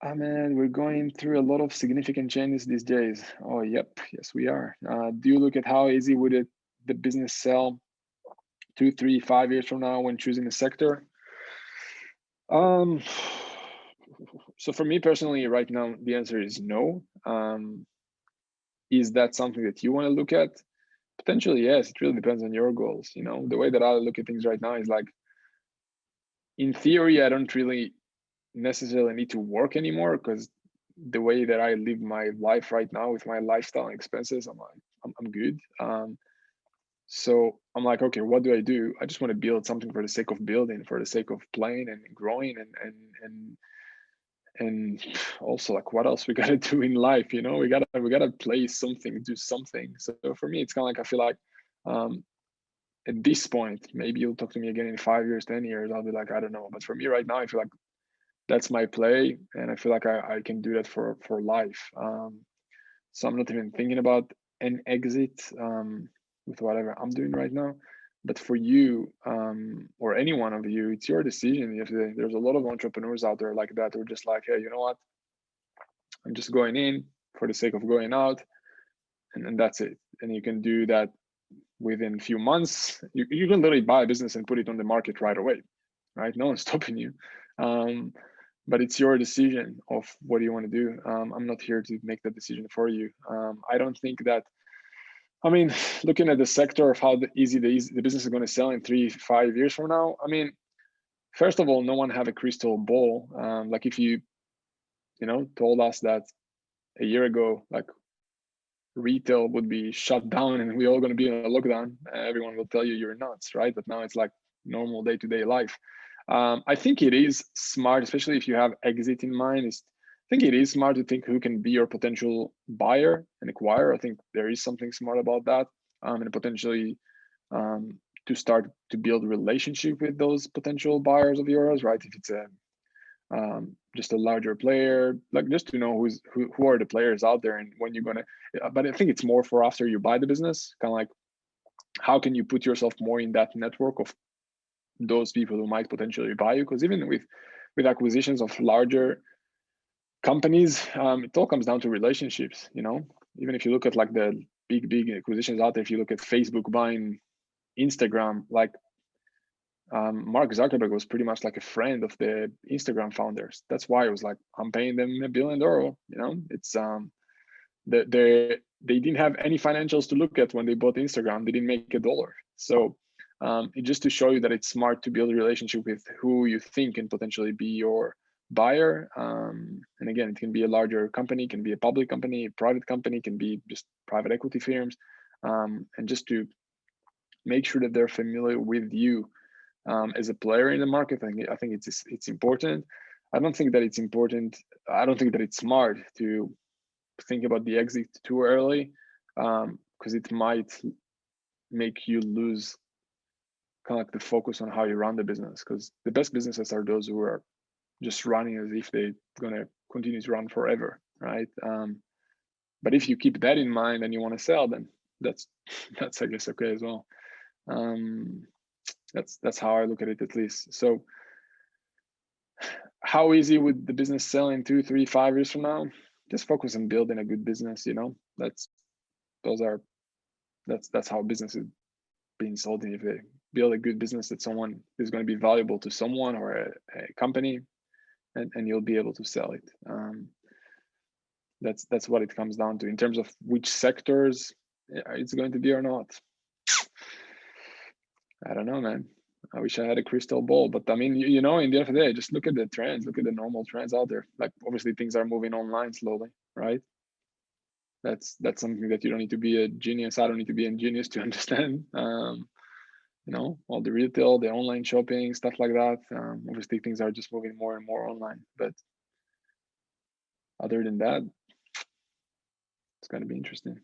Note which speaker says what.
Speaker 1: I mean, we're going through a lot of significant changes these days. Oh, yep, yes, we are. Do you look at how easy would the business sell 2, 3, 5 years from now when choosing a sector? Um, so for me personally, right now, the answer is no. Is that something that you want to look at? Potentially, yes. It really depends on your goals. You know, the way that I look at things right now is like, in theory, I don't really necessarily need to work anymore because the way that I live my life right now with my lifestyle and expenses, I'm like, I'm good. So I'm like, okay, what do? I just want to build something for the sake of building, for the sake of playing and growing, and also like, what else we gotta do in life? You know, we gotta play something, do something. So for me, it's kind of like I feel like um, at this point, maybe you'll talk to me again in 5 years, 10 years. I'll be like, I don't know. But for me right now, I feel like that's my play, and I feel like I can do that for life. So I'm not even thinking about an exit with whatever I'm doing right now. But for you, or any one of you, it's your decision. There's a lot of entrepreneurs out there like that who are just like, hey, you know what? I'm just going in for the sake of going out, and that's it. And you can do that within a few months. You can literally buy a business and put it on the market right away, right? No one's stopping you. Um, but it's your decision of what do you want to do. I'm not here to make that decision for you. I don't think that, I mean, looking at the sector of how easy the business is going to sell in 3, 5 years from now, I mean, first of all, no one have a crystal ball. Like if you told us that a year ago, like retail would be shut down and we're all going to be in a lockdown, everyone will tell you you're nuts, right? But now it's like normal day-to-day life. I think it is smart, especially if you have exit in mind. I think it is smart to think who can be your potential buyer and acquirer. I think there is something smart about that, and potentially to start to build a relationship with those potential buyers of yours, right? If it's just a larger player, like just to know who are the players out there and when you're gonna. But I think it's more for after you buy the business, kind of like how can you put yourself more in that network of those people who might potentially buy you? Because even with acquisitions of larger companies, it all comes down to relationships. Even if you look at like the big acquisitions out there, if you look at Facebook buying Instagram, like Mark Zuckerberg was pretty much like a friend of the Instagram founders. That's why it was like, I'm paying them $1 billion. It's they didn't have any financials to look at when they bought Instagram. They didn't make $1. So it just to show you that it's smart to build a relationship with who you think can potentially be your buyer. And again, it can be a larger company, can be a public company, a private company, can be just private equity firms, and just to make sure that they're familiar with you as a player in the market. I think it's important. I don't think that it's important. I don't think that it's smart to think about the exit too early, because it might make you lose kind of like the focus on how you run the business. Because the best businesses are those who are just running as if they're gonna continue to run forever, right? But if you keep that in mind and you want to sell, then that's that's I guess okay as well. Um, that's how I look at it, at least. So how easy would the business sell in 2, 3, 5 years from now? Just focus on building a good business. Those are that's how business is being sold. And if they build a good business that someone is going to be valuable to someone or a company, and you'll be able to sell it. That's what it comes down to in terms of which sectors it's going to be or not. I don't know, man. I wish I had a crystal ball, but I mean, in the end of the day, just look at the trends, look at the normal trends out there. Like obviously things are moving online slowly, right? That's something that you don't need to be a genius. I don't need to be a genius to understand. All the retail, the online shopping, stuff like that. Obviously things are just moving more and more online. But other than that, it's going to be interesting.